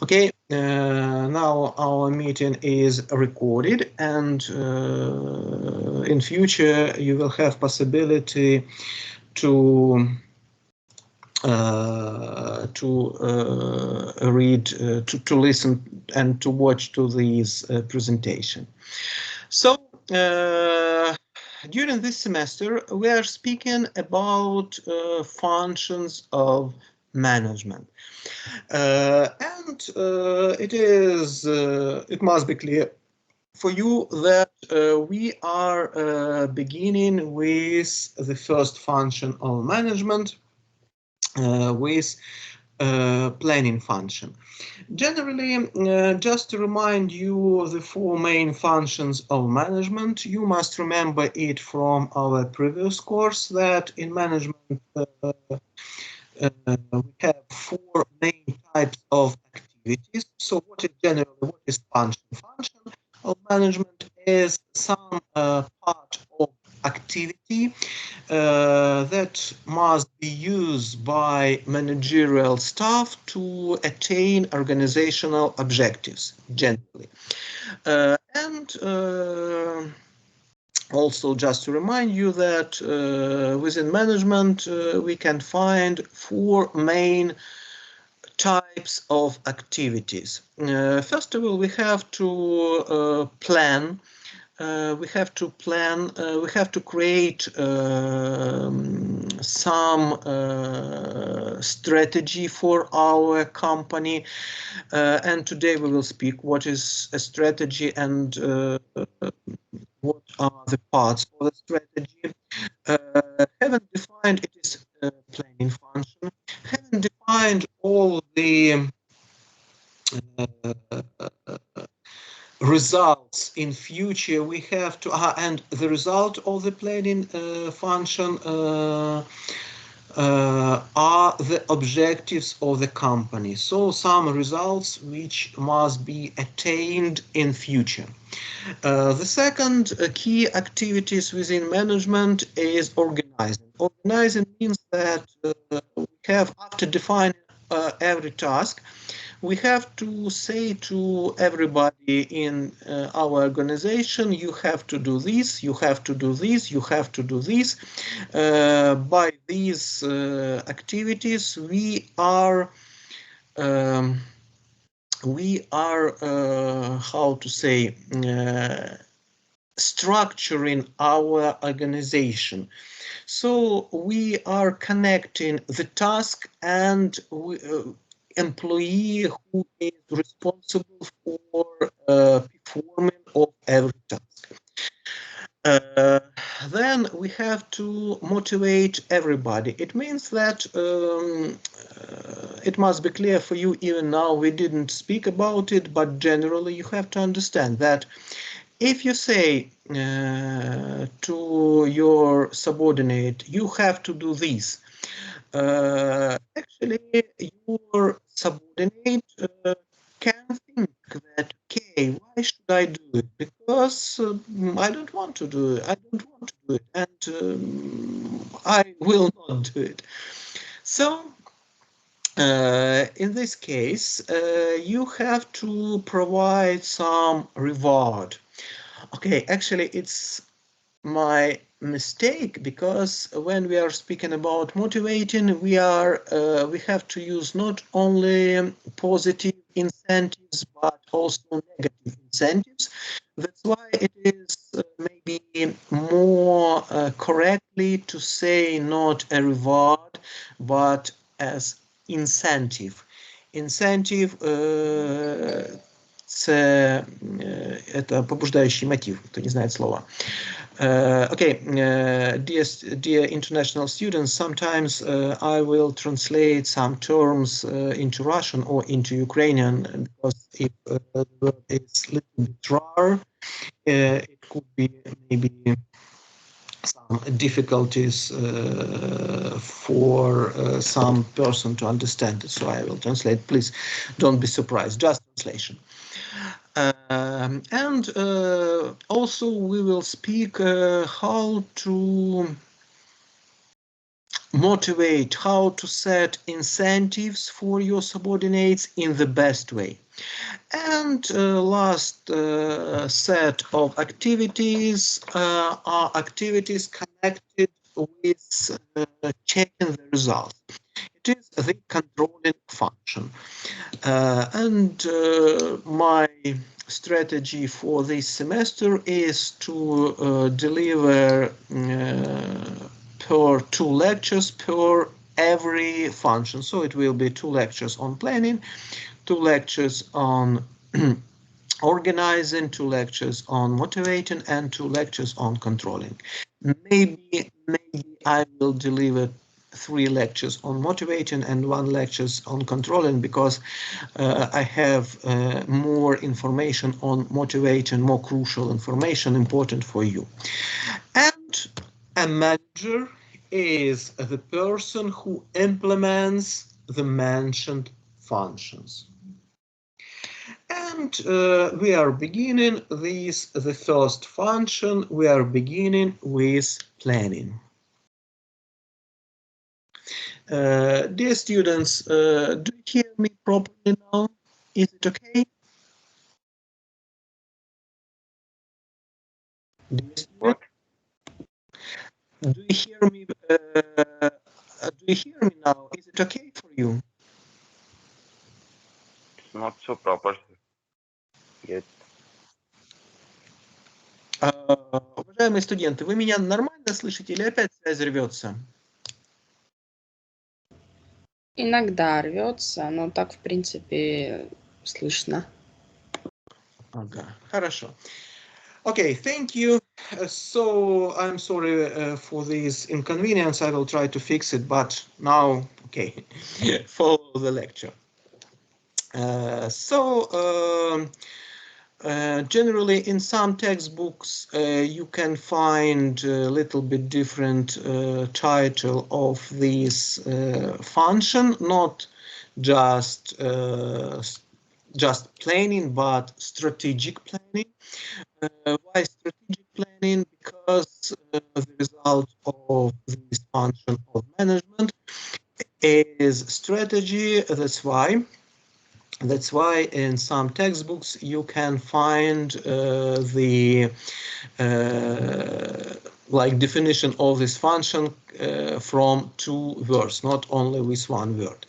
Okay, now our meeting is recorded, and in future you will have possibility to read, to listen, and to watch to this presentation. So during this semester we are speaking about functions of management. It must be clear for you that we are beginning with the first function of management, with planning function. Generally, just to remind you the four main functions of management, you must remember it from our previous course that in management we have four main types of activities. So what is function? Function of management is some part of activity that must be used by managerial staff to attain organizational objectives, generally. Also, just to remind you that within management we can find four main types of activities. First of all, we have to plan. We have to create some strategy for our company, and today we will speak what is a strategy and what are the parts of the strategy. Having defined it is a planning function, having defined all the results in future, we have to, and the result of the planning function are the objectives of the company. So some results which must be attained in future. The second key activities within management is organizing. Organizing means that we have, after defining every task, we have to say to everybody in our organization, you have to do this, you have to do this, you have to do this. By these activities, we are how to say, structuring our organization. So we are connecting the task and employee who is responsible for performing of every task. Then we have to motivate everybody. It means that it must be clear for you, even now we didn't speak about it, but generally you have to understand that if you say to your subordinate, you have to do this, actually your subordinate can think that, okay, why should I do it? Because I don't want to do it. I don't want to do it, and I will not do it. So in this case, you have to provide some reward. Okay, actually, it's my mistake, because when we are speaking about motivating, we have to use not only positive incentives but also negative incentives. That's why it is maybe more correctly to say not a reward but as incentive. Incentive это побуждающий мотив, кто не знает слова. Okay, dear international students, sometimes I will translate some terms into Russian or into Ukrainian, because if the word is a little bit rare, it could be maybe some difficulties for some person to understand it. So I will translate. Please don't be surprised, just translation. And also we will speak how to motivate, how to set incentives for your subordinates in the best way. And last set of activities are activities connected with checking the results. It is the controlling function. My strategy for this semester is to deliver per 2 lectures per every function. So it will be 2 lectures on planning, 2 lectures on organizing, 2 lectures on motivating, and 2 lectures on controlling. Maybe I will deliver 3 lectures on motivating and 1 lectures on controlling, because I have more information on motivating, more crucial information important for you. And a manager is the person who implements the mentioned functions. And we are beginning the first function. We are beginning with planning. Dear students, do you hear me properly now? Is it okay? What? Do you hear me? Do you hear me now? Is it okay for you? It's not so proper yet. Уважаемые студенты, вы меня нормально слышите или опять связь рвется? Иногда рвется, но так, в принципе, слышно. Ага, хорошо. Okay, thank you. So I'm sorry for this inconvenience. I will try to fix it, but now, okay, follow the lecture. Generally, in some textbooks, you can find a little bit different title of this function, not just planning, but strategic planning. Why strategic planning? Because the result of this function of management is strategy. That's why in some textbooks you can find the definition of this function from 2 words, not only with 1 word.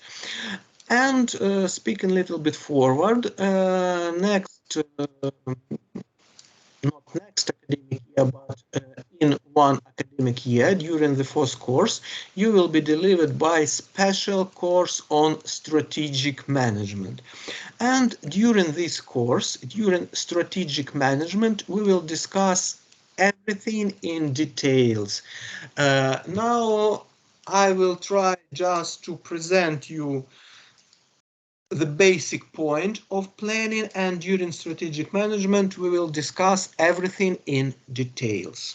And speaking a little bit forward, not next academic year, but in 1 academic year, during the 4th course, you will be delivered by special course on strategic management. And during this course, during strategic management, we will discuss everything in details. Now, I will try just to present you the basic point of planning, and during strategic management we will discuss everything in details.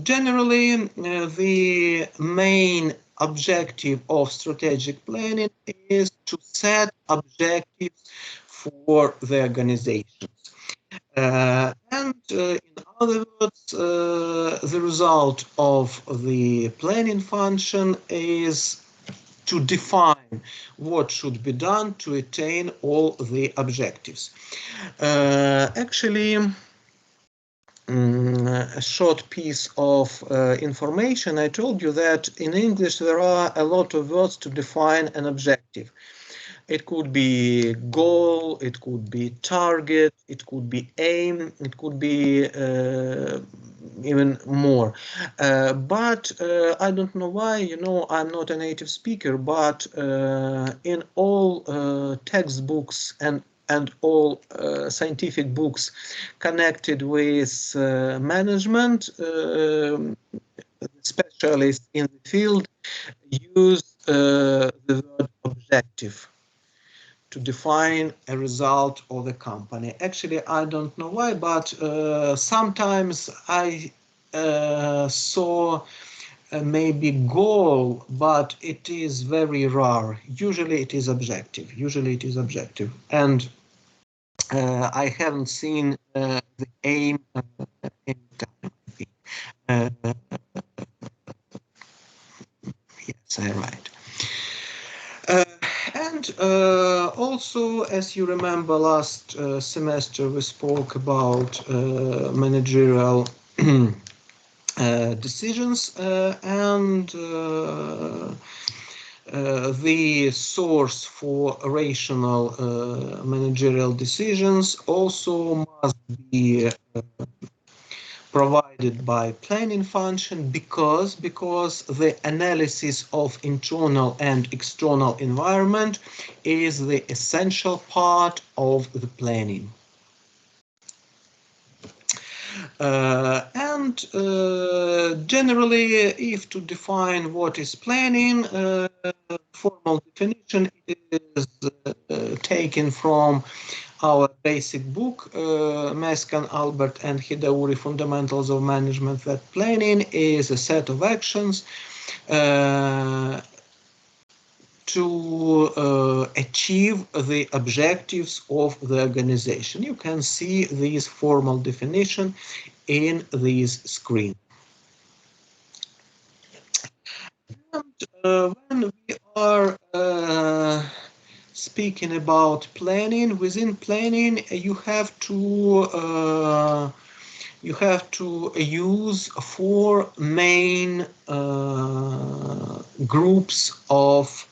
Generally, the main objective of strategic planning is to set objectives for the organizations. In other words, the result of the planning function is to define what should be done to attain all the objectives. Actually, a short piece of information. I told you that in English there are a lot of words to define an objective. It could be goal, it could be target, it could be aim, it could be even more. But I don't know why, I'm not a native speaker, but in all textbooks and all scientific books connected with management, specialists in the field use the word objective to define a result of the company. Actually, I don't know why, but sometimes I saw maybe goal, but it is very rare. Usually it is objective. And I haven't seen the aim in time, I think. Yes, I'm right. And also, as you remember, last semester we spoke about managerial decisions and the source for rational managerial decisions also must be provided by planning function because the analysis of internal and external environment is the essential part of the planning. And generally, if to define what is planning, formal definition is taken from our basic book, Meskan, Albert, and Hidauri, Fundamentals of Management, that planning is a set of actions to achieve the objectives of the organization. You can see this formal definition in this screen. And when we are speaking about planning, within planning you have to use four main groups of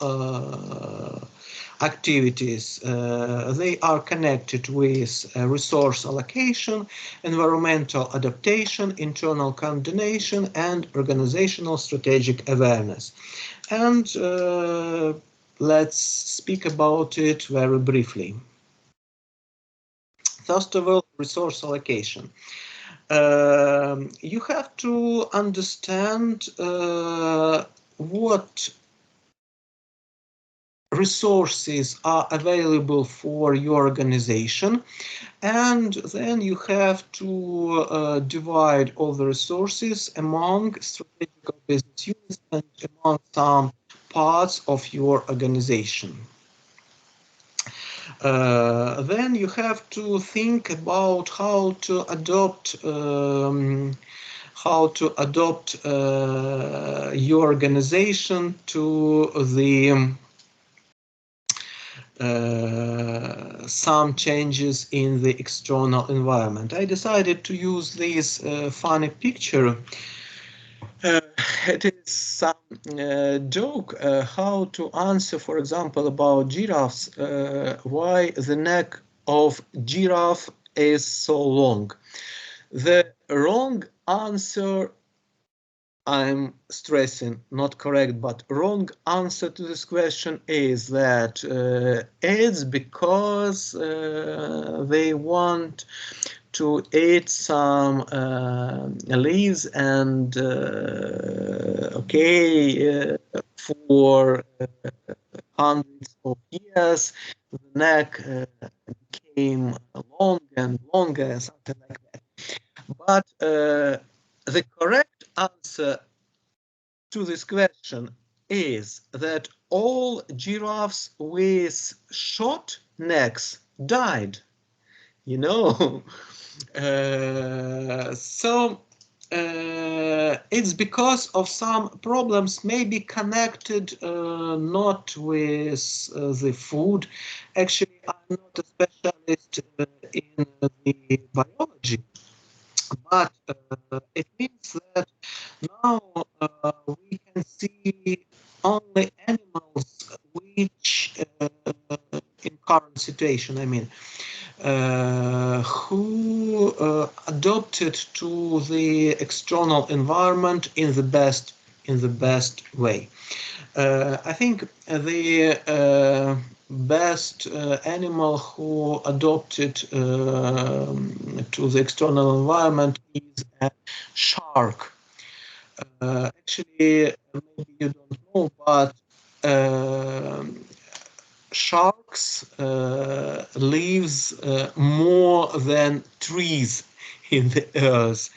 activities. They are connected with resource allocation, environmental adaptation, internal coordination, and organizational strategic awareness. And let's speak about it very briefly. First of all, resource allocation. You have to understand what resources are available for your organization, and then you have to divide all the resources among strategic business units and among some parts of your organization. Then you have to think about how to adopt your organization to the some changes in the external environment. I decided to use this funny picture. It is some joke how to answer, for example, about giraffes, why the neck of giraffe is so long. The wrong answer, I'm stressing, not correct, but wrong answer to this question is that it's because they want to eat some leaves and for hundreds of years the neck became long and longer, something like that. But the correct answer to this question is that all giraffes with short necks died. You know, so it's because of some problems maybe connected not with the food. Actually, I'm not a specialist in the biology, but it means that now we can see only animals which in current situation, I mean, who adopted to the external environment in the best way. I think the best animal who adopted to the external environment is a shark. Actually, maybe you don't know, but sharks lives more than trees in the earth.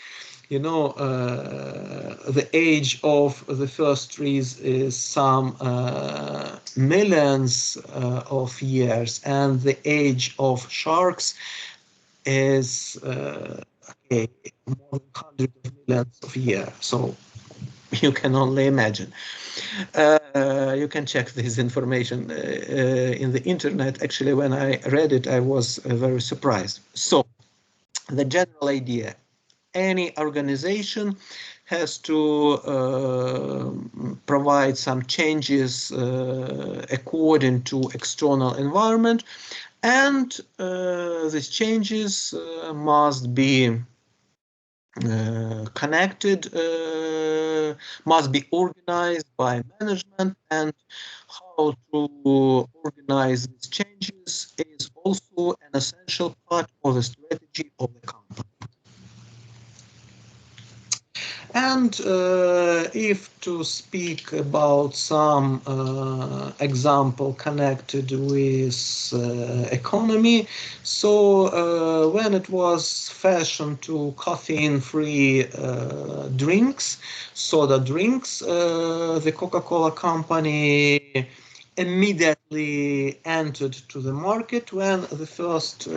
You know, the age of the first trees is some millions of years, and the age of sharks is okay, more than hundreds of millions of years. So you can only imagine. You can check this information in the internet. Actually, when I read it, I was very surprised. So the general idea, any organization has to provide some changes according to external environment, and these changes must be connected, must be organized by management, and how to organize these changes is also an essential part of the strategy of the company. And if to speak about some example connected with economy, so when it was fashion to caffeine-free drinks, soda drinks, the Coca-Cola company immediately entered to the market when the first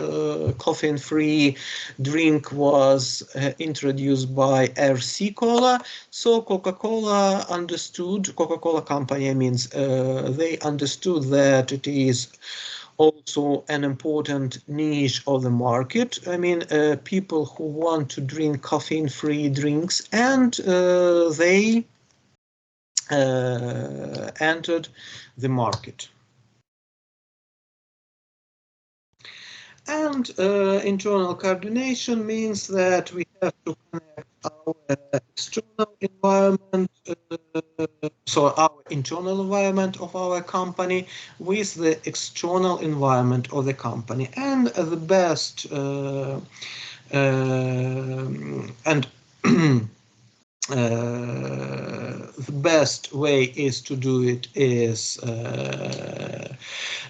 caffeine-free drink was introduced by RC Cola. So Coca-Cola understood, Coca-Cola company means they understood that it is also an important niche of the market. I mean, people who want to drink caffeine-free drinks, and they entered the market. And internal coordination means that we have to connect our external environment, so our internal environment of our company with the external environment of the company. And the best and the best way is to do it is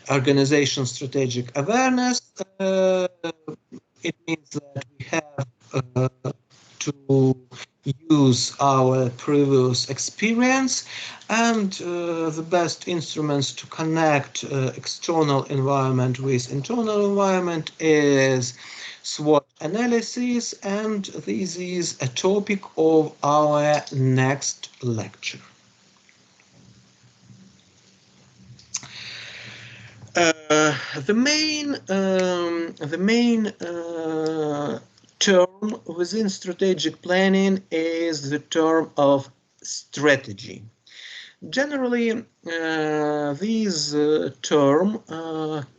organization strategic awareness. It means that we have to use our previous experience, and the best instruments to connect external environment with internal environment is SWOT analysis, and this is a topic of our next lecture. The main term within strategic planning is the term of strategy. Generally, this term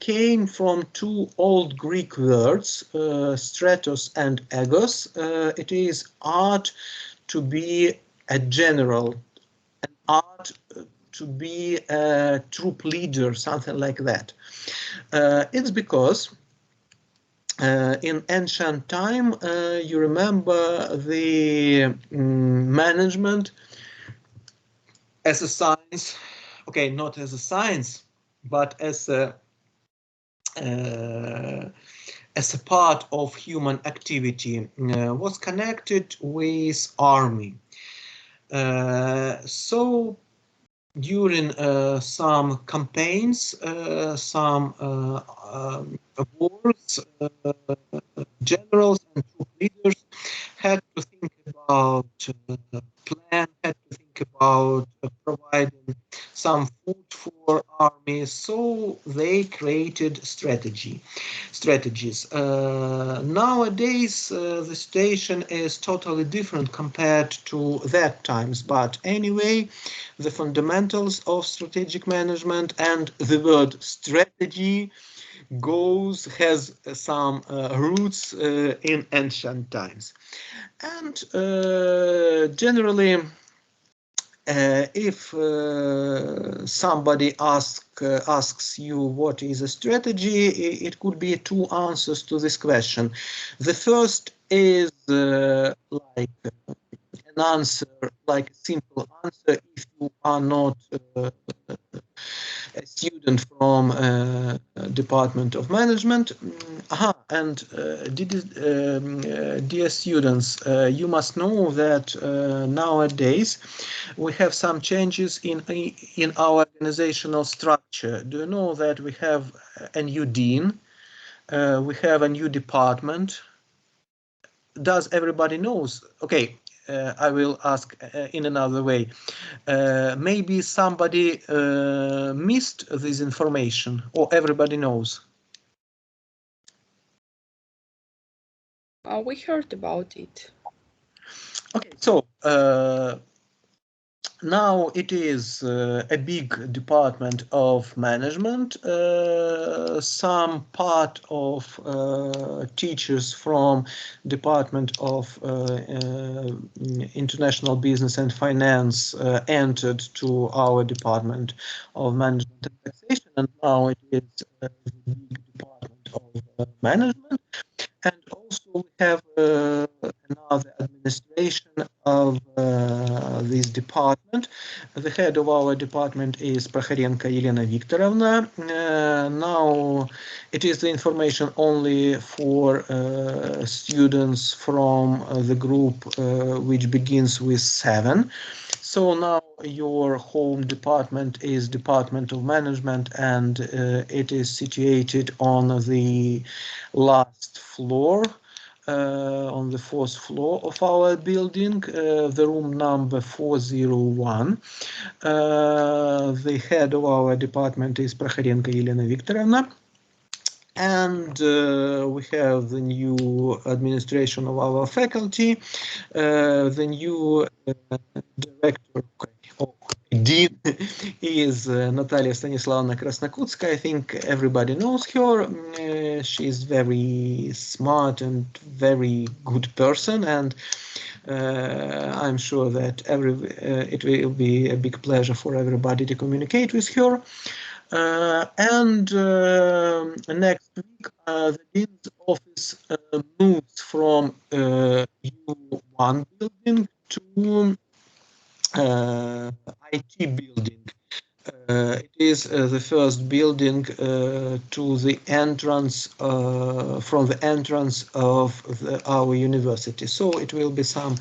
came from two old Greek words, stratos and egos. It is art to be a general, an art to be a troop leader, something like that. It's because in ancient time, you remember the management as a science, okay, not as a science, but as a part of human activity, was connected with army. So during some campaigns, some wars, generals and troop leaders had to think about plan, had to think about providing some food for armies, so they created strategies. Nowadays, the situation is totally different compared to that times, but anyway, the fundamentals of strategic management and the word strategy has some roots in ancient times. And generally, if somebody asks you what is a strategy, it could be two answers to this question. The first is like an answer, like a simple answer, if you are not a student from Department of Management. Dear students, you must know that nowadays we have some changes in our organizational structure. Do you know that we have a new dean, we have a new department, does everybody knows? Okay, I will ask in another way. Maybe somebody missed this information, or everybody knows? We heard about it. Okay, so now it is a big department of management. Some part of teachers from Department of International Business and Finance entered to our Department of Management and Taxation, and now it is the big department of management. And also we have another administration of this department. The head of our department is Prokhorenko Elena Viktorovna. Now it is the information only for students from the group which begins with 7. So now your home department is Department of Management, and it is situated on the last floor, on the 4th floor of our building, the room number 401. The head of our department is Prokhorenko Elena Viktorovna. And we have the new administration of our faculty, the new director, dean is Natalia Stanislavna Krasnokutskaya. I think everybody knows her. She's very smart and very good person, and I'm sure that it will be a big pleasure for everybody to communicate with her. And next week, the dean's office moves from U1 building to IT building. It is the first building to the entrance, from the entrance of our university. So it will be some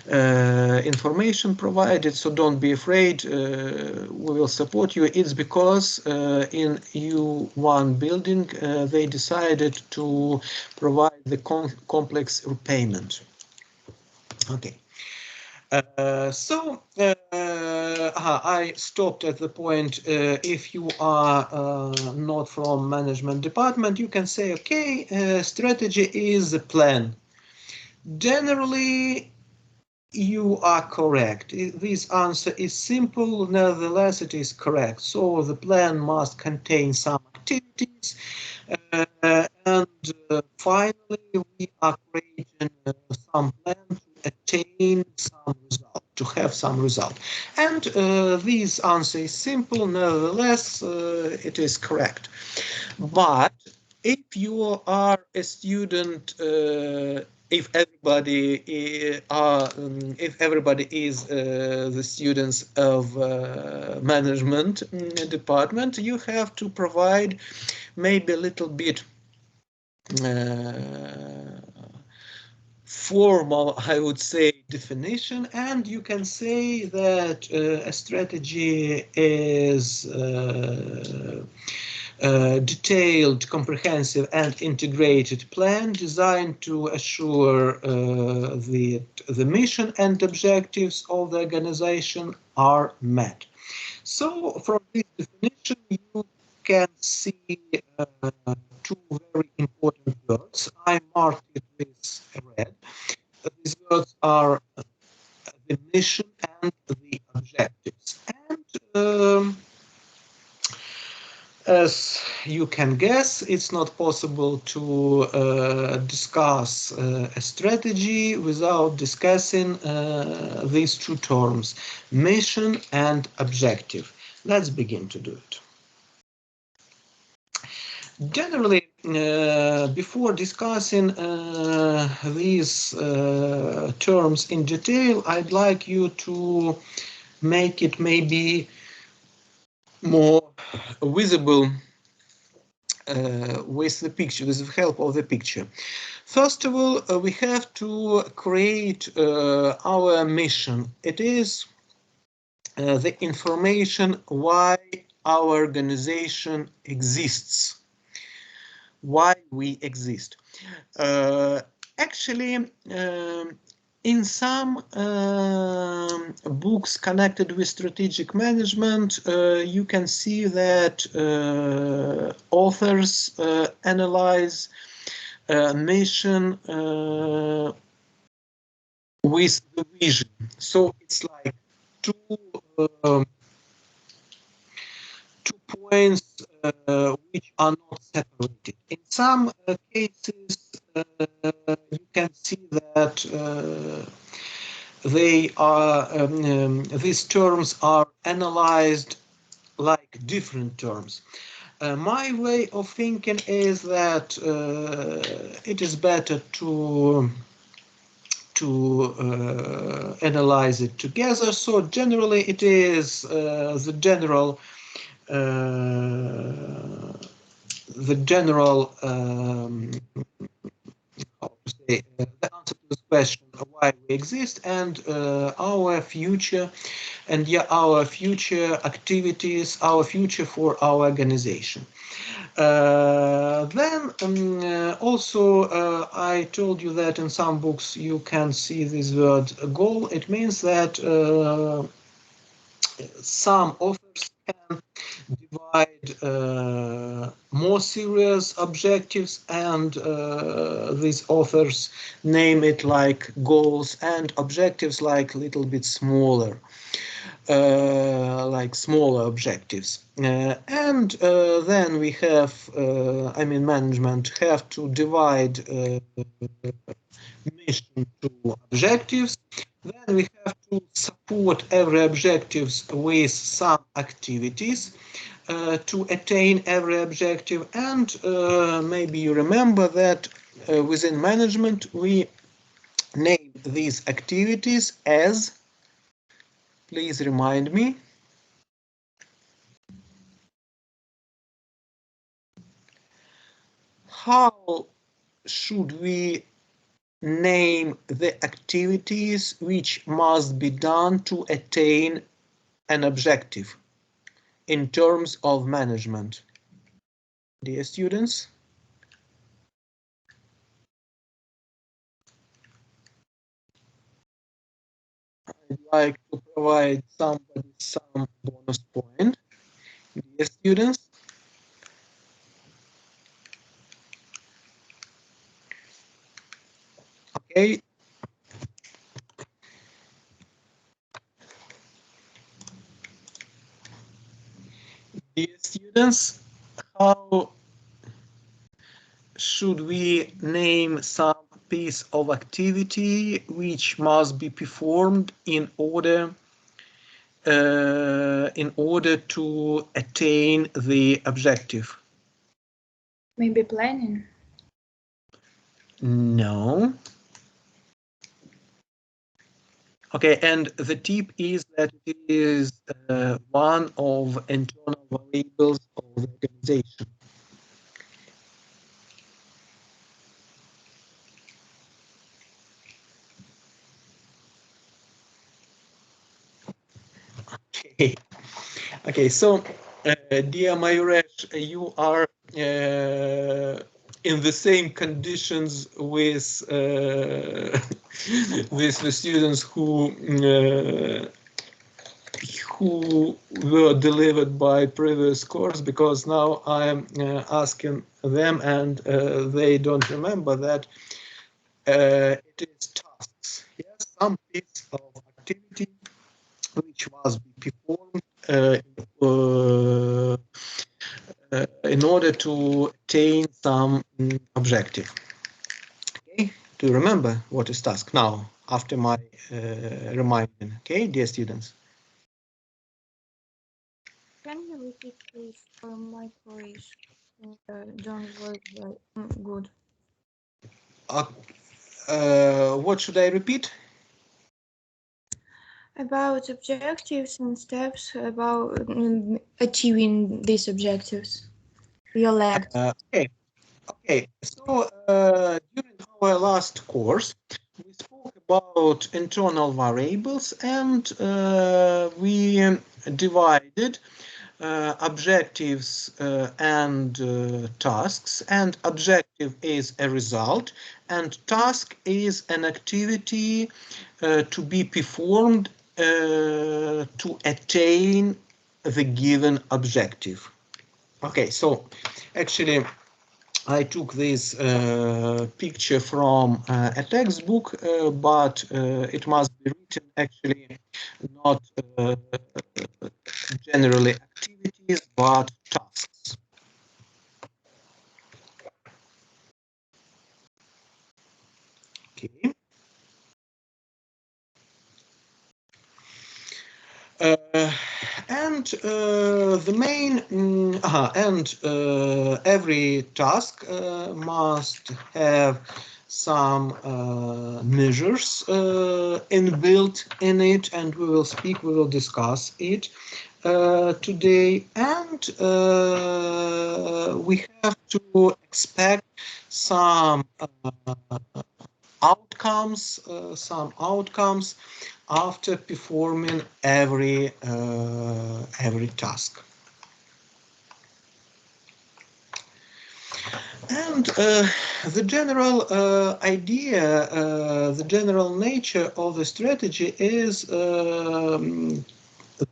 information provided, so don't be afraid, we will support you. It's because in U1 building they decided to provide the complex repayment. Okay. I stopped at the point, if you are not from management department, you can say, okay, strategy is a plan. Generally, you are correct. This answer is simple, nevertheless it is correct. So the plan must contain some activities, and finally we are creating some plan to attain some result, to have some result. And this answer is simple, nevertheless it is correct. But if you are a student, if everybody is the students of management department, you have to provide maybe a little bit formal, I would say, definition, and you can say that a strategy is detailed, comprehensive and integrated plan designed to assure the mission and objectives of the organization are met. So from this definition you can see two very important words. I marked it with red. These words are the mission and the objectives. And as you can guess, it's not possible to discuss a strategy without discussing these two terms, mission and objective. Let's begin to do it. Generally, before discussing these terms in detail, I'd like you to make it maybe more visible with the picture, with the help of the picture. First of all, we have to create our mission. It is the information why our organization exists, why we exist. Actually, in some books connected with strategic management, you can see that authors analyze mission with the vision. So it's like two points which are not separated. In some cases, you can see that they are these terms are analyzed like different terms. My way of thinking is that it is better to analyze it together. So generally, it is the general how to say, the answer to this question, why we exist, and our future, and yeah, our future activities, our future for our organization. Then also I told you that in some books you can see this word goal. It means that some authors can divide more serious objectives, and these authors name it like goals, and objectives like a little bit smaller, like smaller objectives. And then we have, I mean, management have to divide mission to objectives. Then we have to support every objectives with some activities to attain every objective. And maybe you remember that within management we name these activities as, please remind me. How should we name the activities which must be done to attain an objective in terms of management? Dear students? I'd like to provide somebody some bonus point. Dear students? Okay. Dear students, how should we name some piece of activity which must be performed in order to attain the objective? Maybe planning. No. Okay, and the tip is that it is one of internal variables of the organization. Okay. Okay, so dear Mayuresh, you are in the same conditions with with the students who were delivered by previous course, because now I'm asking them, and they don't remember that it is tasks. Yes, some piece of activity which must be performed in order to attain some objective. Okay, do you remember what is task now after my reminding? Okay, dear students. Can you repeat, please, for my voice? Don't work good. What should I repeat? About objectives and steps about achieving these objectives. Your leg. Okay. Okay. So during our last course, we spoke about internal variables, and we divided objectives and tasks, and objective is a result, and task is an activity to be performed to attain the given objective. Okay, so actually I took this picture from a textbook, but it must be written actually not generally activities, but tasks. Okay. And the main every task must have some measures inbuilt in it, and we will discuss it today. And we have to expect some outcomes after performing every task. And the general idea, the general nature of the strategy is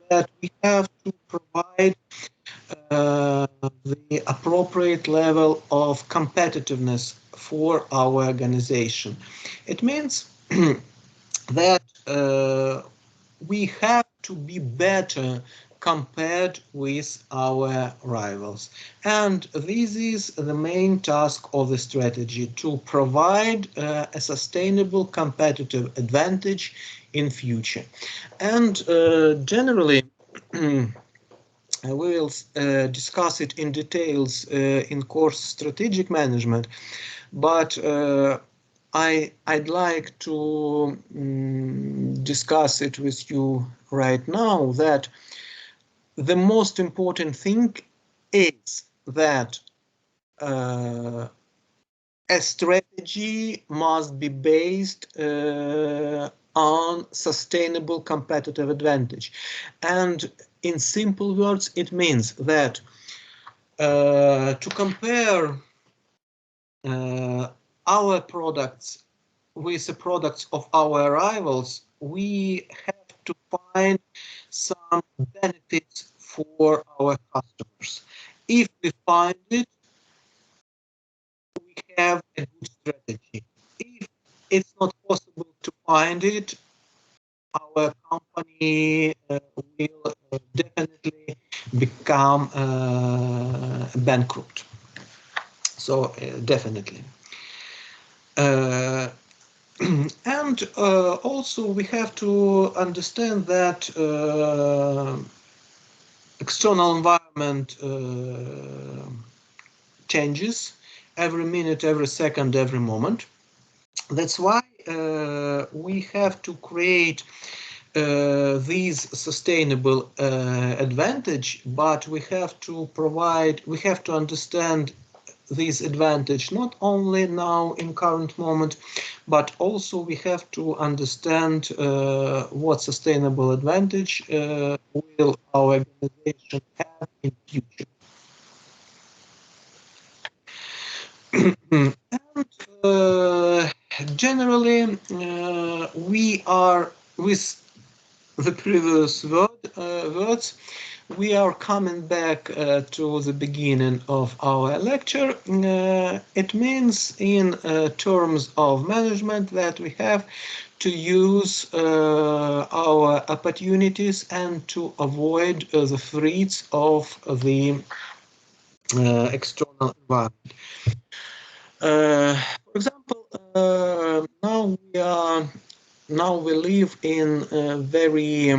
that we have to provide the appropriate level of competitiveness for our organization. It means that we have to be better compared with our rivals. And this is the main task of the strategy, to provide a sustainable competitive advantage in future. And generally, we will discuss it in details in course strategic management, but I'd like to discuss it with you right now, that the most important thing is that a strategy must be based on sustainable competitive advantage. And in simple words, it means that to compare our products with the products of our rivals, we have to find some benefits for our customers. If we find it, we have a good strategy. If it's not possible to find it, our company will definitely become bankrupt. So definitely. And also we have to understand that external environment changes every minute, every second, every moment. That's why we have to create these sustainable advantage, but we have to understand this advantage not only now in current moment, but also we have to understand what sustainable advantage will our organization have in future. And generally, we are, with the previous words, we are coming back to the beginning of our lecture. It means in terms of management that we have to use our opportunities and to avoid the threats of the external environment. For example, now we live in very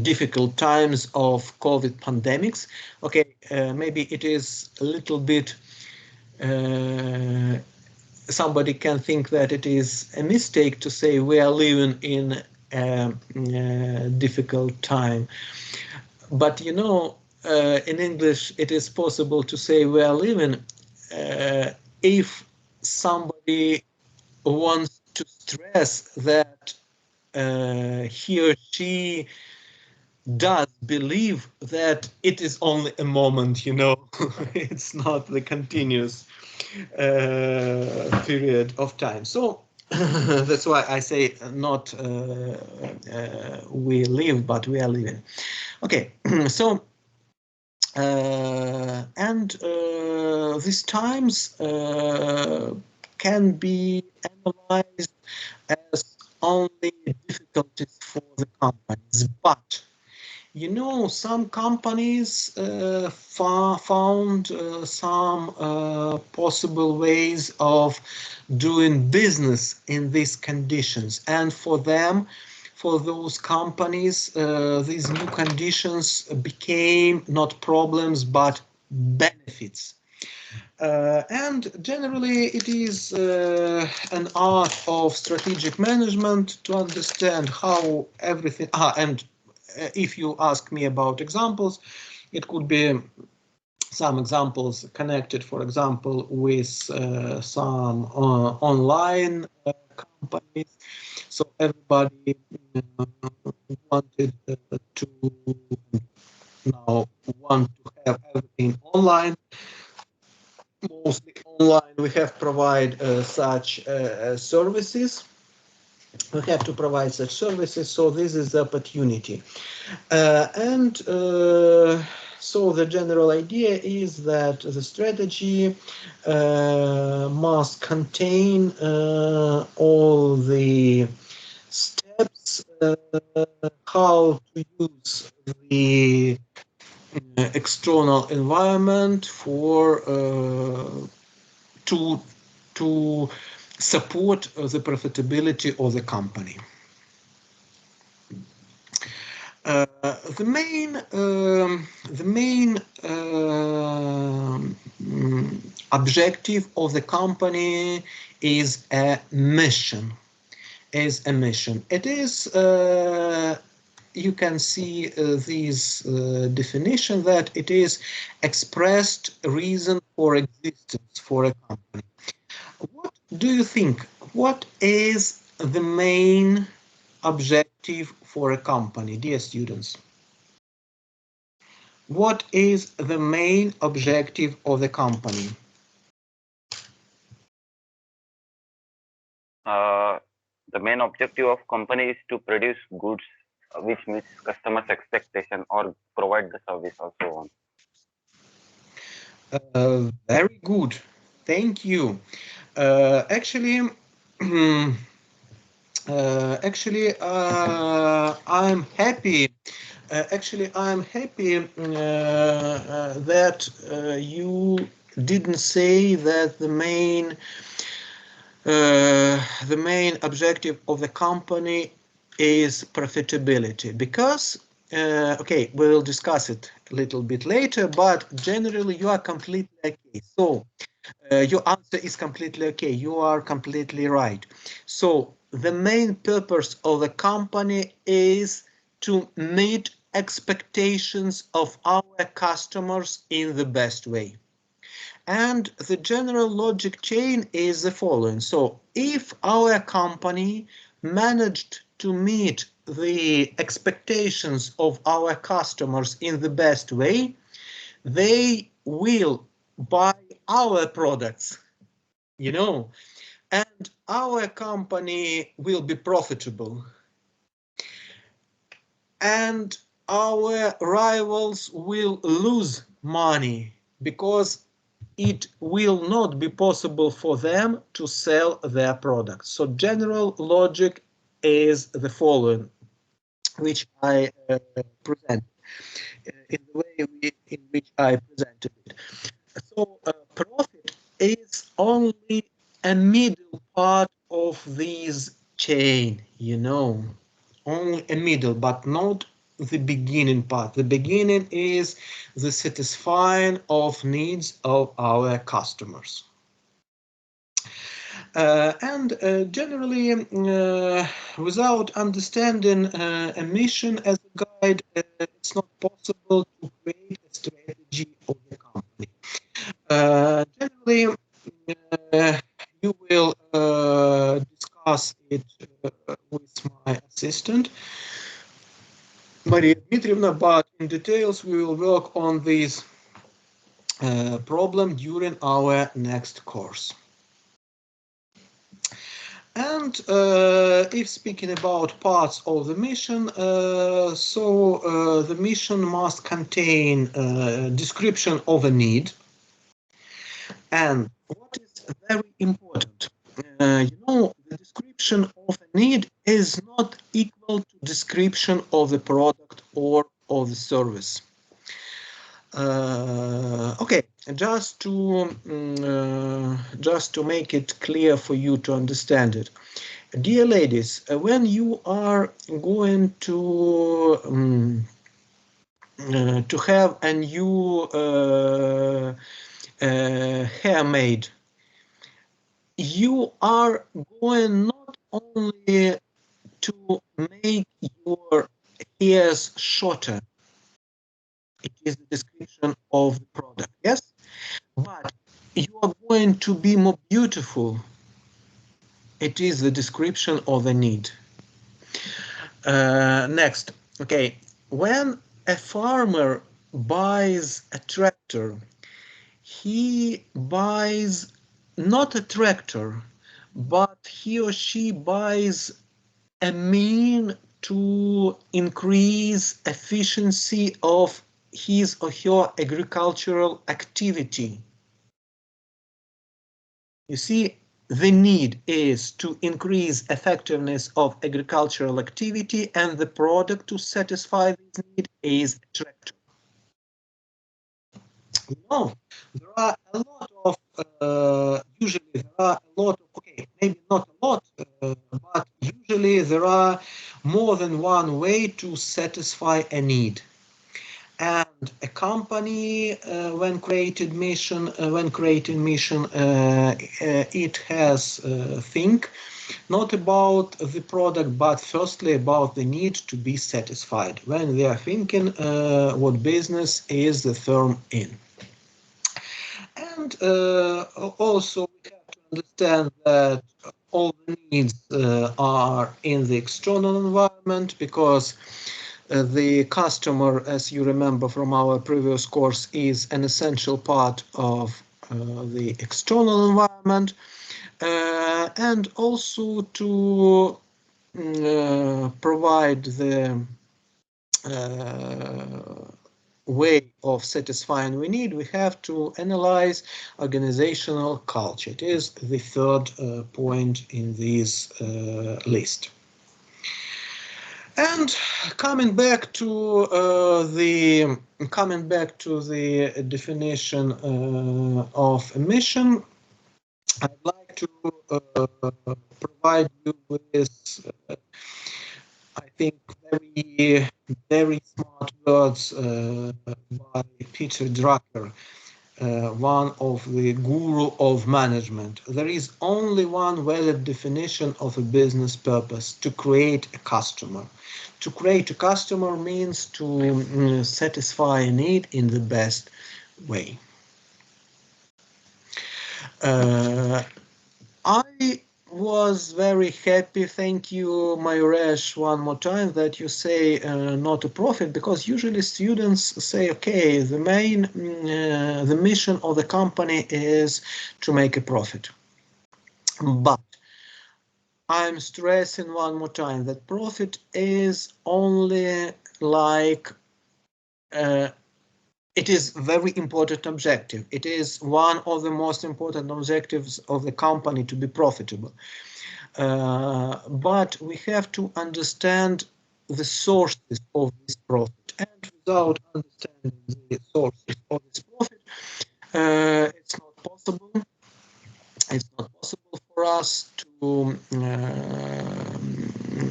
difficult times of COVID pandemics. Okay, maybe it is a little bit, somebody can think that it is a mistake to say we are living in a difficult time. But you know, in English, it is possible to say we are living if somebody wants to stress that he or she does believe that it is only a moment, you know, it's not the continuous period of time. So that's why I say not we live, but we are living. Okay, so these times can be analyzed as only difficulties for the companies, but you know, some companies found some possible ways of doing business in these conditions, and for them, for those companies, these new conditions became not problems but benefits. And generally, it is an art of strategic management to understand how everything. And if you ask me about examples, it could be some examples connected, for example, with some online companies. So everybody wanted to now want to have everything online. Mostly online, we have provide such services. We have to provide such services, so this is the opportunity. So the general idea is that the strategy must contain all the steps how to use the external environment for to support the profitability of the company. The main objective of the company is a mission. It is. You can see this definition that it is expressed reason for existence for a company. What do you think? What is the main objective for a company, dear students? What is the main objective of the company? The main objective of company is to produce goods which meets customers' expectation or provide the service or so on. Very good. Thank you. Actually, I'm happy. I'm happy that you didn't say that the main objective of the company is profitability, because okay, we will discuss it a little bit later, but generally you are completely okay. So your answer is completely okay. You are completely right. So the main purpose of the company is to meet expectations of our customers in the best way. And the general logic chain is the following. So if our company managed to meet the expectations of our customers in the best way, they will buy our products, you know, and our company will be profitable. And our rivals will lose money because it will not be possible for them to sell their products. So general logic is the following, which I present in the way in which I presented it. So profit is only a middle part of this chain, you know, only a middle, but not the beginning part. The beginning is the satisfying of needs of our customers. Generally, without understanding a mission as a guide, it's not possible to create a strategy of the company. Generally, you will discuss it with my assistant. Maria Dmitrievna, but in details we will work on this problem during our next course. And if speaking about parts of the mission, the mission must contain description of a need. And what is very important, the description of a need is not equal to description of the product or of the service. Okay, just to make it clear for you to understand it. Dear ladies, when you are going to have a new hair made, you are going not only to make your hairs shorter. It is the description of the product, yes? But you are going to be more beautiful. It is the description of the need. Next, okay, when a farmer buys a tractor, he buys not a tractor, but he or she buys a mean to increase efficiency of his or her agricultural activity. You see, the need is to increase effectiveness of agricultural activity, and the product to satisfy this need is a tractor. No, there are a lot of, usually there are a lot of, okay, maybe not a lot, but usually there are more than one way to satisfy a need. And a company, when creating mission, it has think not about the product, but firstly about the need to be satisfied. When they are thinking what business is the firm in. And also we have to understand that all the needs are in the external environment, because the customer, as you remember from our previous course, is an essential part of the external environment, and also to provide the way of satisfying we need, we have to analyze organizational culture. It is the third point in this list. And coming back to the definition of a mission, I'd like to provide you with, I think, very smart words by Peter Drucker, one of the guru of management. There is only one valid definition of a business purpose: to create a customer. To create a customer means to satisfy a need in the best way. I was very happy, thank you, Mayuresh, one more time, that you say not a profit, because usually students say, okay, the mission of the company is to make a profit. But I'm stressing one more time that profit is only like it is very important objective. It is one of the most important objectives of the company to be profitable. But we have to understand the sources of this profit. And without understanding the sources of this profit, it's not possible. It's not possible for us to.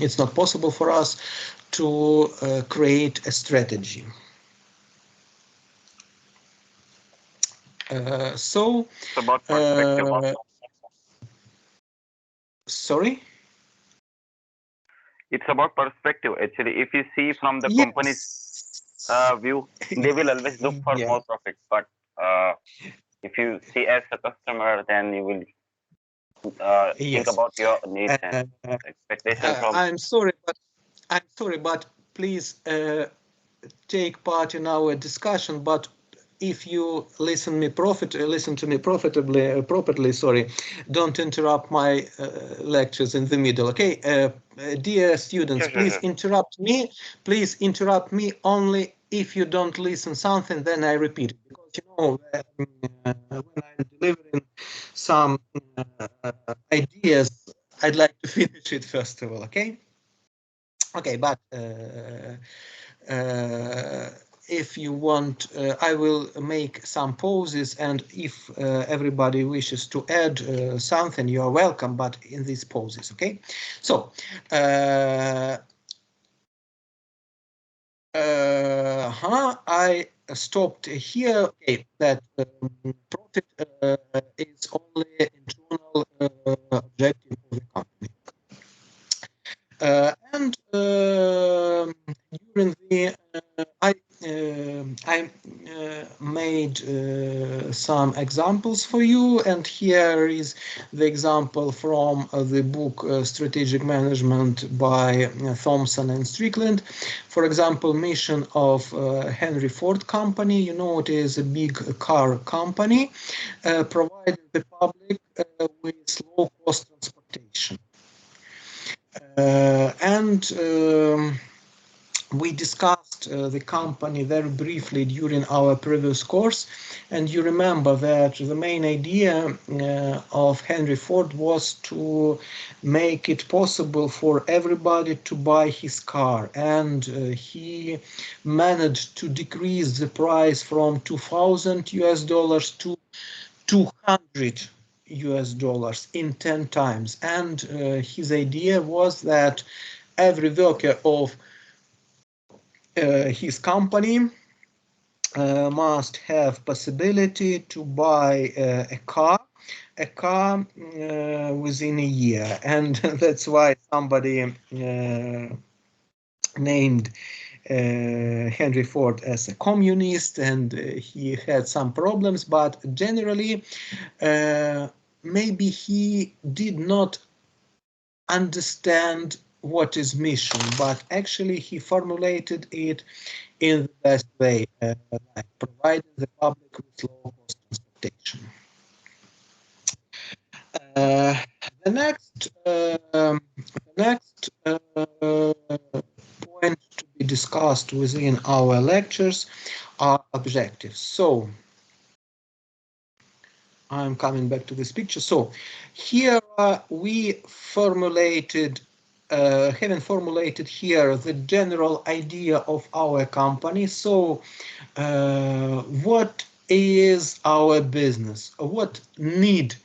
It's not possible for us to create a strategy. So It's about perspective. Sorry? It's about perspective. Actually, if you see from the Yes. company's view, they will always look for Yeah. more profit. But if you see as a customer, then you will think Yes. about your needs and expectation from. I'm sorry, but please take part in our discussion, but if you listen to me properly, sorry, don't interrupt my lectures in the middle. Okay, dear students, please interrupt me. Please interrupt me only if you don't listen something. Then I repeat it, because you know when I'm delivering some ideas, I'd like to finish it first of all. Okay. Okay, but if you want, I will make some pauses, and if everybody wishes to add something, you are welcome, but in these pauses, okay? So, I stopped here, okay, that profit is only internal objective of the company. And during the I made some examples for you, and here is the example from the book Strategic Management by Thompson and Strickland. For example, mission of Henry Ford Company. You know, it is a big car company providing the public with low-cost transportation. We discussed the company very briefly during our previous course, and you remember that the main idea of Henry Ford was to make it possible for everybody to buy his car, and he managed to decrease the price from $2,000 to $200 in 10 times. And his idea was that every worker of his company must have possibility to buy a car within a year, and that's why somebody named Henry Ford as a communist, and he had some problems, but generally maybe he did not understand what is mission, but actually he formulated it in the best way, like providing the public with low-cost transportation. The next point to be discussed within our lectures are objectives. So I'm coming back to this picture. So here we formulated, having formulated here the general idea of our company. So what is our business? What need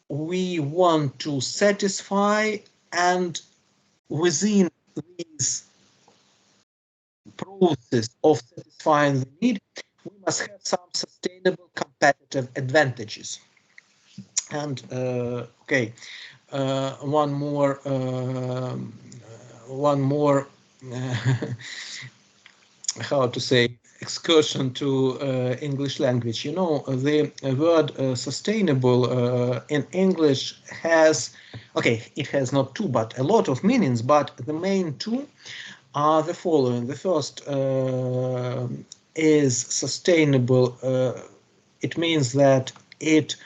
we want to satisfy, and within this process of satisfying the need, we must have some sustainable competitive advantages. And okay, one more how to say, excursion to English language. You know, the word sustainable in English has, okay, it has not two but a lot of meanings, but the main two are the following. The first is sustainable. It means that it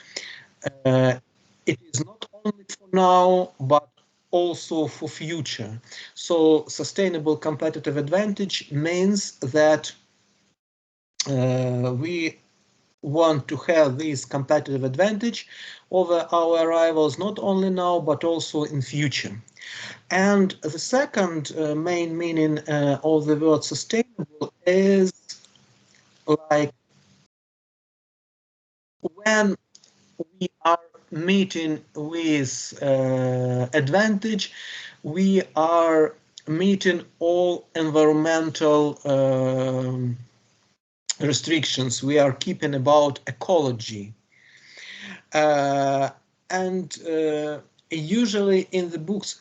is not only for now but also for future. So sustainable competitive advantage means that we want to have this competitive advantage over our rivals not only now but also in future. And the second main meaning of the word sustainable is like when we are meeting with advantage, we are meeting all environmental restrictions. We are keeping about ecology. And usually in the books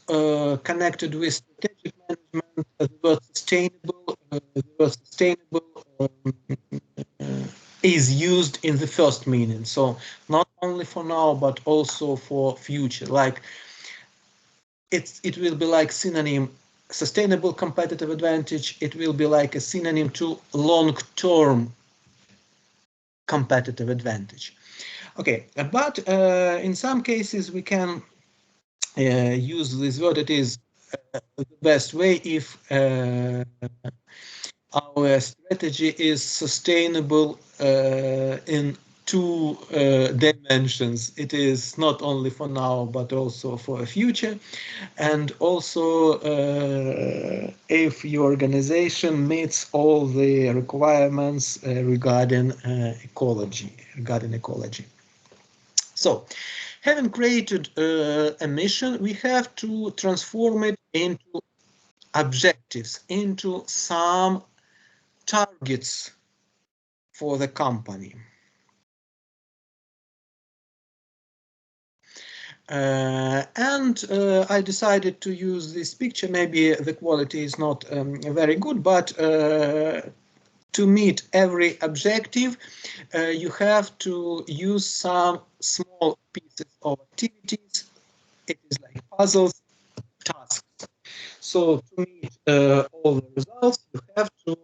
connected with strategic management, the word sustainable is used in the first meaning. So not only for now, but also for future. Like it will be like synonym sustainable competitive advantage, it will be like a synonym to long-term competitive advantage. Okay, but in some cases we can use this word. It is the best way if our strategy is sustainable in two dimensions. It is not only for now, but also for the future. And also if your organization meets all the requirements regarding ecology. So, having created a mission, we have to transform it into objectives, into some targets for the company. And I decided to use this picture. Maybe the quality is not very good, but to meet every objective, you have to use some small pieces of activities. It is like puzzles, tasks. So to meet all the results, you have to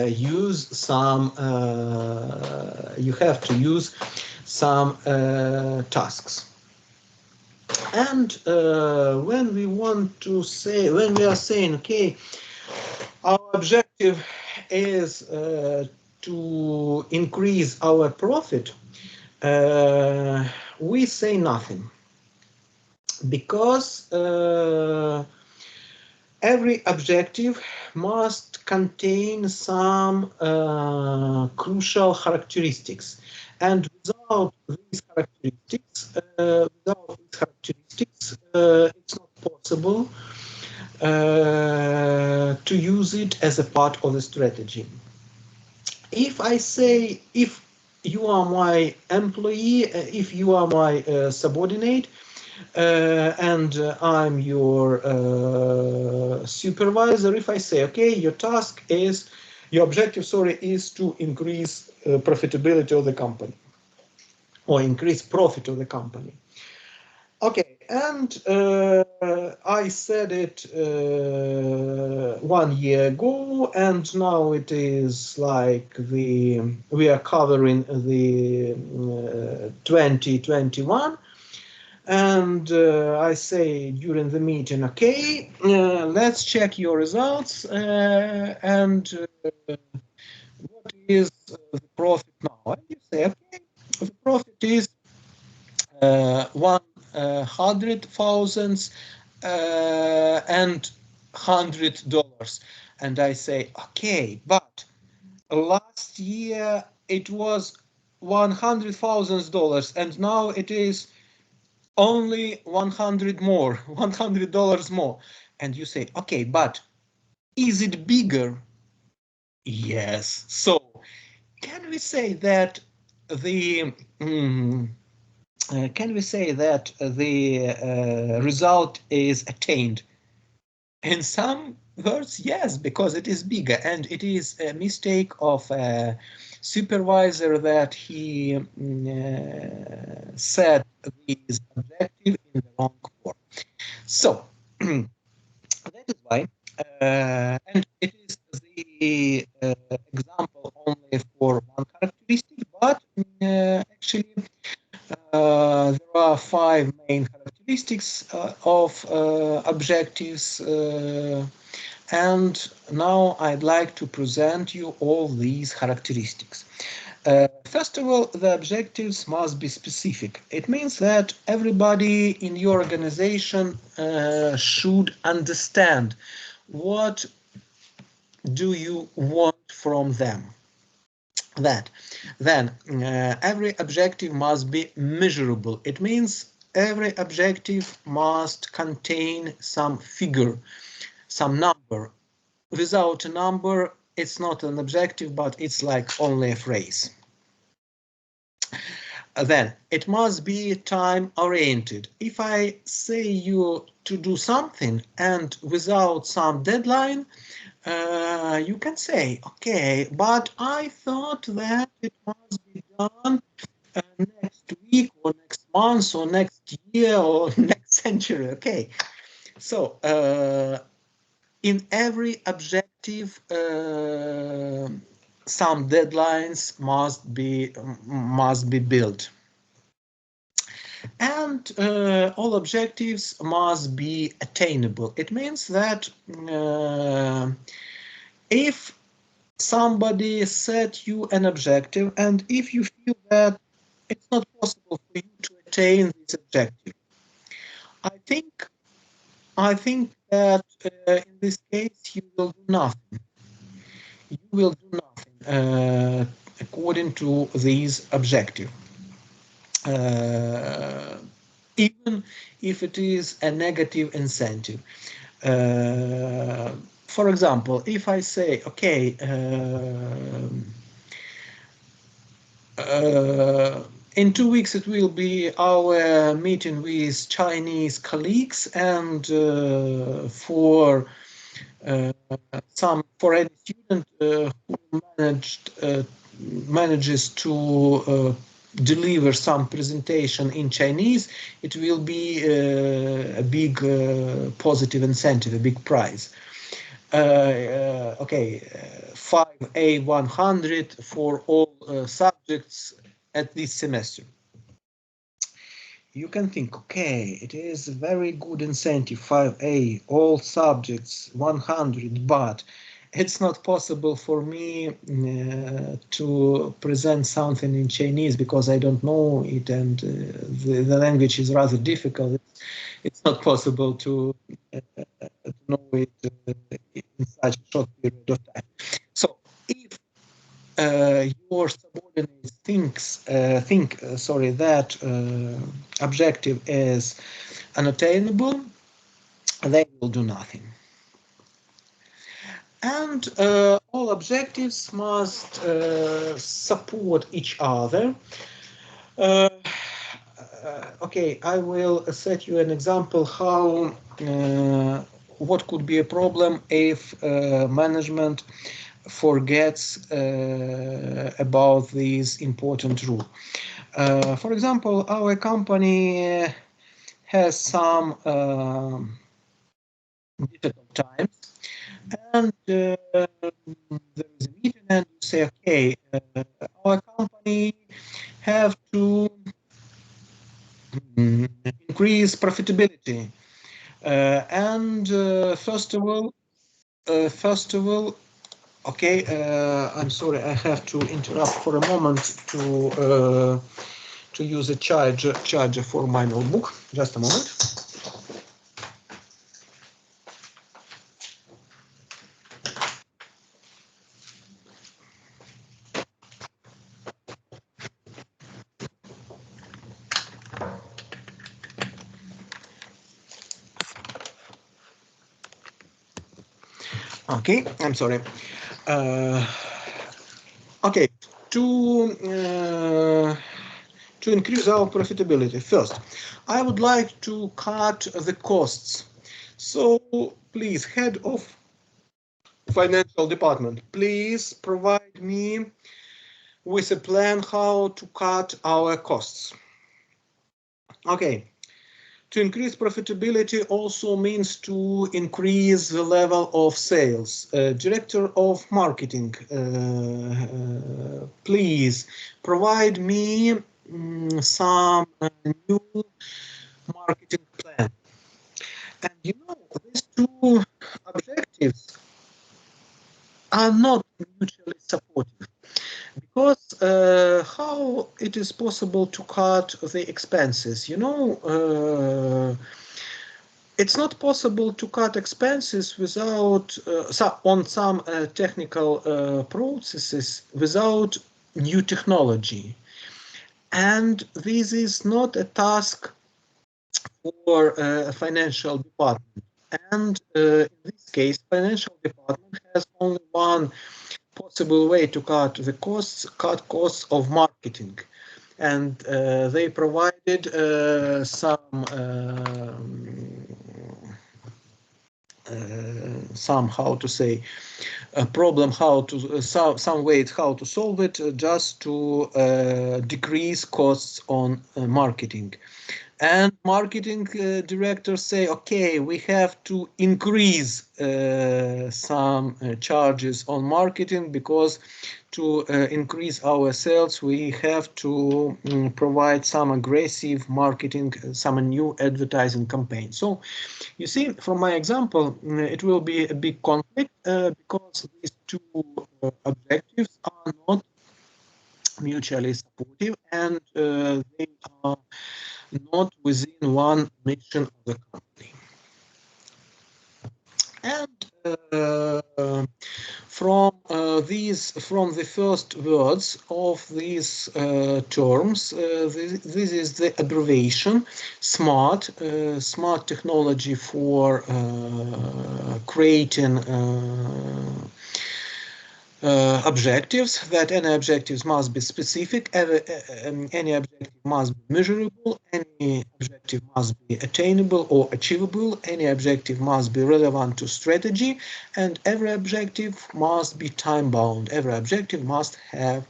use some tasks. And when we are saying, okay, our objective is to increase our profit, we say nothing, because every objective must contain some crucial characteristics, and without these characteristics, it's not possible to use it as a part of the strategy. If I say, if you are my employee, if you are my subordinate, and I'm your supervisor, if I say, okay, your objective, is to increase profitability of the company, or increase profit of the company. Okay, and I said it 1 year ago, and now it is like we are covering the 2021. And I say during the meeting, okay, let's check your results, and what is the profit now? And you say, okay, the profit is $100,000 and $100. And I say, okay, but last year it was $100,000, and now it is only $100 more. And you say, okay, but is it bigger? Yes. So can we say that the result is attained? In some words, yes, because it is bigger, and it is a mistake of a supervisor that he set this objective in the wrong form. So that is why, and it is the example only for one characteristic, but actually there are 5 main characteristics of objectives, and now I'd like to present you all these characteristics. First of all, the objectives must be specific. It means that everybody in your organization should understand what do you want from them. Then every objective must be measurable. It means every objective must contain some figure, some number. Without a number, it's not an objective, but it's like only a phrase. Then it must be time-oriented. If I say you to do something and without some deadline, you can say, okay, but I thought that it must be done next week or next month or next year or next century. Okay, So in every objective, some deadlines must be built, and all objectives must be attainable. It means that if somebody set you an objective, and if you feel that it's not possible for you to attain this objective, I think that in this case you will do nothing. You will do nothing according to these objective, even if it is a negative incentive. For example, if I say, okay, in 2 weeks it will be our meeting with Chinese colleagues, and for any student who manages to deliver some presentation in Chinese, it will be a big positive incentive, a big prize. Okay, 5A100 for all subjects at this semester. You can think, okay, it is a very good incentive, 5A, all subjects, 100, but it's not possible for me to present something in Chinese because I don't know it, and the language is rather difficult. It's not possible to know it in such a short period of time. So if your subordinates think that objective is unattainable, they will do nothing. And all objectives must support each other. Okay, I will set you an example how what could be a problem if management forgets about this important rule. For example, our company has some difficult times, and there is a meeting, and you say, okay, our company have to increase profitability, and first of all, okay, I'm sorry, I have to interrupt for a moment to use a charger for my notebook. Just a moment. Okay, I'm sorry. Okay, to increase our profitability, first, I would like to cut the costs. So please, head of financial department, please provide me with a plan how to cut our costs. Okay. To increase profitability also means to increase the level of sales. Director of marketing, please provide me some new marketing plan. And you know, these two objectives are not mutually supportive, because how it is possible to cut the expenses? You know, it's not possible to cut expenses without on some technical processes without new technology, and this is not a task for a financial department. And in this case, financial department has only one possible way to cut costs of marketing, and they provided some how to say a problem, how to some ways how to solve it, just to decrease costs on marketing. And marketing directors say, okay, we have to increase some charges on marketing, because to increase our sales, we have to provide some aggressive marketing, some new advertising campaign. So you see, from my example, it will be a big conflict because these two objectives are not mutually supportive, and they are not within one mission of the company. And from the first words of these terms, this is the abbreviation SMART, smart technology for creating objectives, that any objectives must be specific, any objective must be measurable, any objective must be attainable or achievable, any objective must be relevant to strategy, and every objective must be time-bound. Every objective must have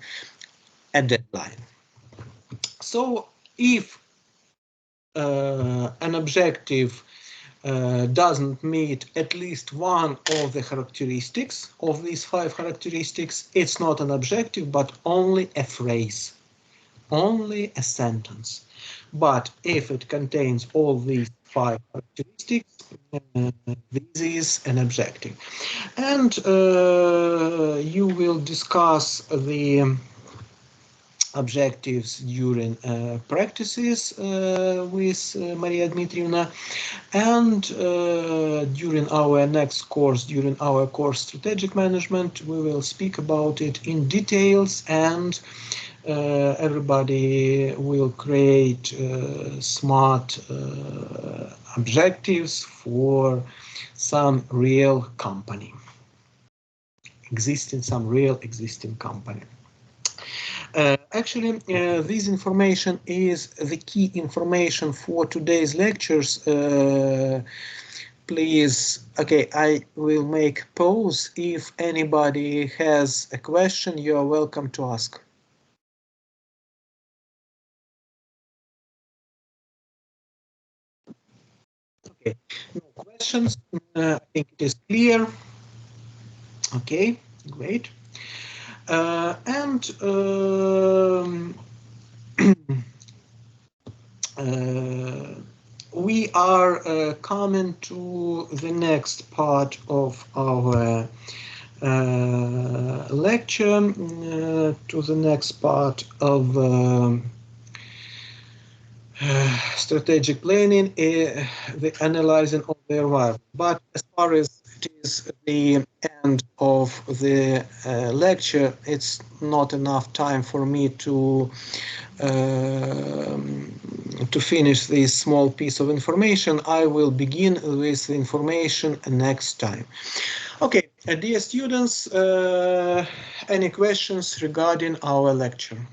a deadline. So if an objective doesn't meet at least one of the characteristics of these 5 characteristics, it's not an objective, but only a phrase, only a sentence. But if it contains all these 5 characteristics, this is an objective. And you will discuss the objectives during practices with Maria Dmitrievna, and during our next course, during our course Strategic Management, we will speak about it in details, and everybody will create smart objectives for some real company, some real existing company. Actually, this information is the key information for today's lectures. Please, okay, I will make pause. If anybody has a question, you are welcome to ask. Okay, no questions. I think it is clear. Okay, great. We are coming to the next part of our lecture, to the next part of strategic planning, the analyzing of the environment. But as far as it is the end of the lecture, it's not enough time for me to finish this small piece of information. I will begin with the information next time. Okay, dear students, any questions regarding our lecture?